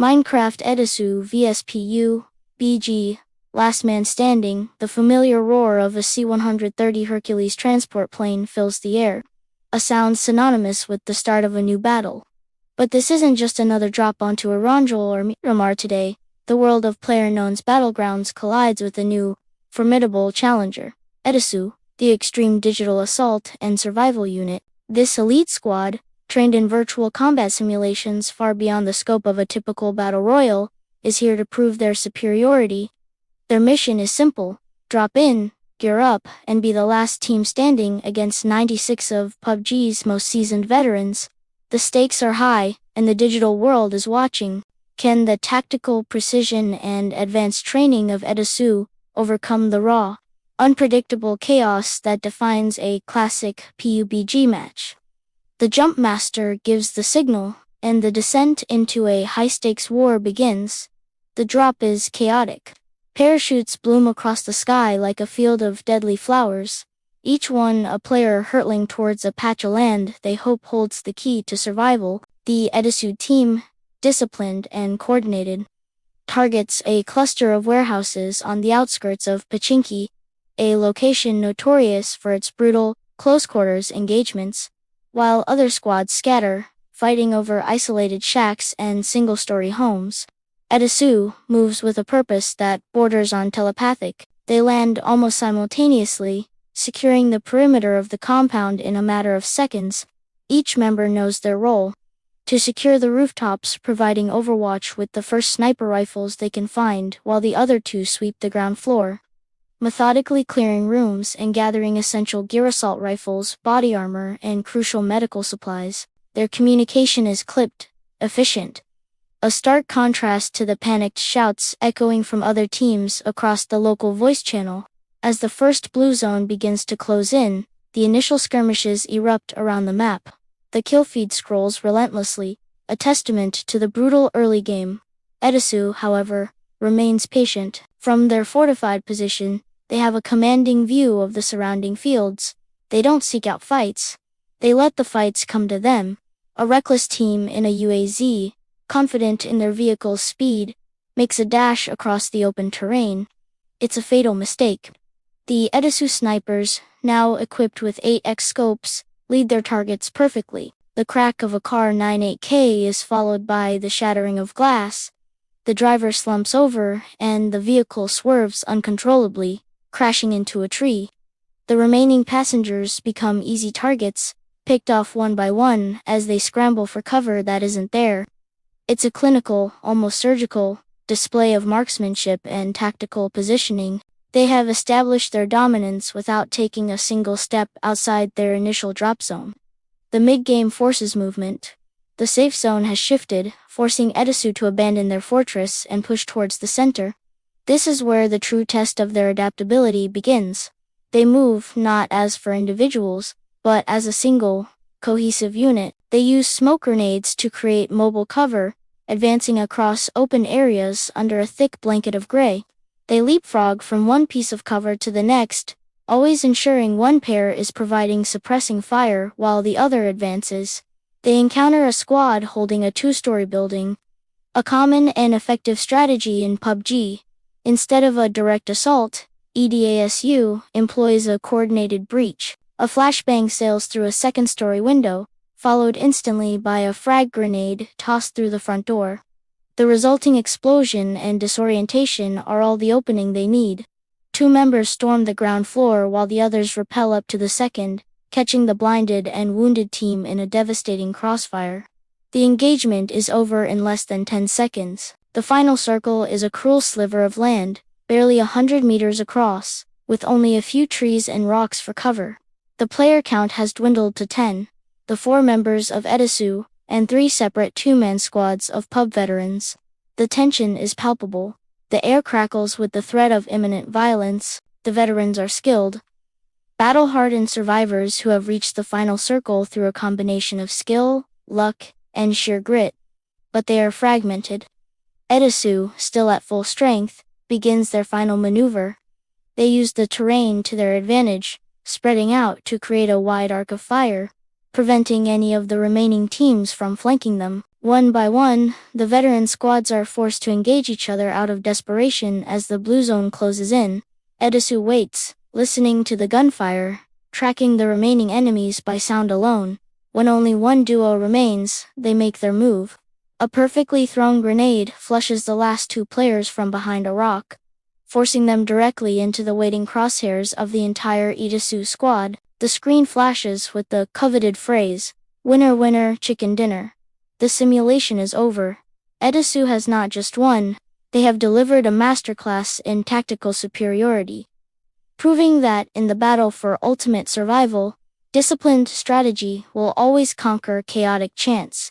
Minecraft Edasu vs PUBG, Last Man Standing. The familiar roar of a C-130 Hercules transport plane fills the air, a sound synonymous with the start of a new battle. But this isn't just another drop onto a Ronjol or Miramar today. The world of PlayerUnknown's battlegrounds collides with a new, formidable challenger, Edasu, the extreme digital assault and survival unit. This elite squad, trained in virtual combat simulations far beyond the scope of a typical battle royale, is here to prove their superiority. Their mission is simple: drop in, gear up, and be the last team standing against 96 of PUBG's most seasoned veterans. The stakes are high, and the digital world is watching. Can the tactical precision and advanced training of Edasu overcome the raw, unpredictable chaos that defines a classic PUBG match? The jump master gives the signal, and the descent into a high-stakes war begins. The drop is chaotic. Parachutes bloom across the sky like a field of deadly flowers, each one a player hurtling towards a patch of land they hope holds the key to survival. The Edasu team, disciplined and coordinated, targets a cluster of warehouses on the outskirts of Pachinki, a location notorious for its brutal, close-quarters engagements, while other squads scatter, fighting over isolated shacks and single-story homes. Edasu moves with a purpose that borders on telepathic. They land almost simultaneously, securing the perimeter of the compound in a matter of seconds. Each member knows their role: to secure the rooftops, providing Overwatch with the first sniper rifles they can find, while the other two sweep the ground floor, methodically clearing rooms and gathering essential gear: assault rifles, body armor, and crucial medical supplies. Their communication is clipped, efficient, a stark contrast to the panicked shouts echoing from other teams across the local voice channel. As the first blue zone begins to close in, the initial skirmishes erupt around the map. The kill feed scrolls relentlessly, a testament to the brutal early game. Edasu, however, remains patient. From their fortified position, they have a commanding view of the surrounding fields. They don't seek out fights. They let the fights come to them. A reckless team in a UAZ, confident in their vehicle's speed, makes a dash across the open terrain. It's a fatal mistake. The Edasu snipers, now equipped with 8x scopes, lead their targets perfectly. The crack of a Car 98K is followed by the shattering of glass. The driver slumps over, and the vehicle swerves uncontrollably, crashing into a tree. The remaining passengers become easy targets, picked off one by one as they scramble for cover that isn't there. It's a clinical, almost surgical, display of marksmanship and tactical positioning. They have established their dominance without taking a single step outside their initial drop zone. The mid-game forces movement. The safe zone has shifted, forcing Edasu to abandon their fortress and push towards the center. This is where the true test of their adaptability begins. They move not as for individuals, but as a single, cohesive unit. They use smoke grenades to create mobile cover, advancing across open areas under a thick blanket of gray. They leapfrog from one piece of cover to the next, always ensuring one pair is providing suppressing fire while the other advances. They encounter a squad holding a two-story building, a common and effective strategy in PUBG. Instead of a direct assault, Edasu employs a coordinated breach. A flashbang sails through a second-story window, followed instantly by a frag grenade tossed through the front door. The resulting explosion and disorientation are all the opening they need. Two members storm the ground floor while the others rappel up to the second, catching the blinded and wounded team in a devastating crossfire. The engagement is over in less than 10 seconds. The final circle is a cruel sliver of land, barely 100 meters across, with only a few trees and rocks for cover. The player count has dwindled to 10. The 4 members of Edasu, and 3 separate two-man squads of PUB veterans. The tension is palpable. The air crackles with the threat of imminent violence. The veterans are skilled, battle-hardened survivors who have reached the final circle through a combination of skill, luck, and sheer grit. But they are fragmented. Edasu, still at full strength, begins their final maneuver. They use the terrain to their advantage, spreading out to create a wide arc of fire, preventing any of the remaining teams from flanking them. One by one, the veteran squads are forced to engage each other out of desperation as the blue zone closes in. Edasu waits, listening to the gunfire, tracking the remaining enemies by sound alone. When only one duo remains, they make their move. A perfectly thrown grenade flushes the last two players from behind a rock, forcing them directly into the waiting crosshairs of the entire Edasu squad. The screen flashes with the coveted phrase, "Winner, winner, chicken dinner." The simulation is over. Edasu has not just won, they have delivered a masterclass in tactical superiority, proving that in the battle for ultimate survival, disciplined strategy will always conquer chaotic chance.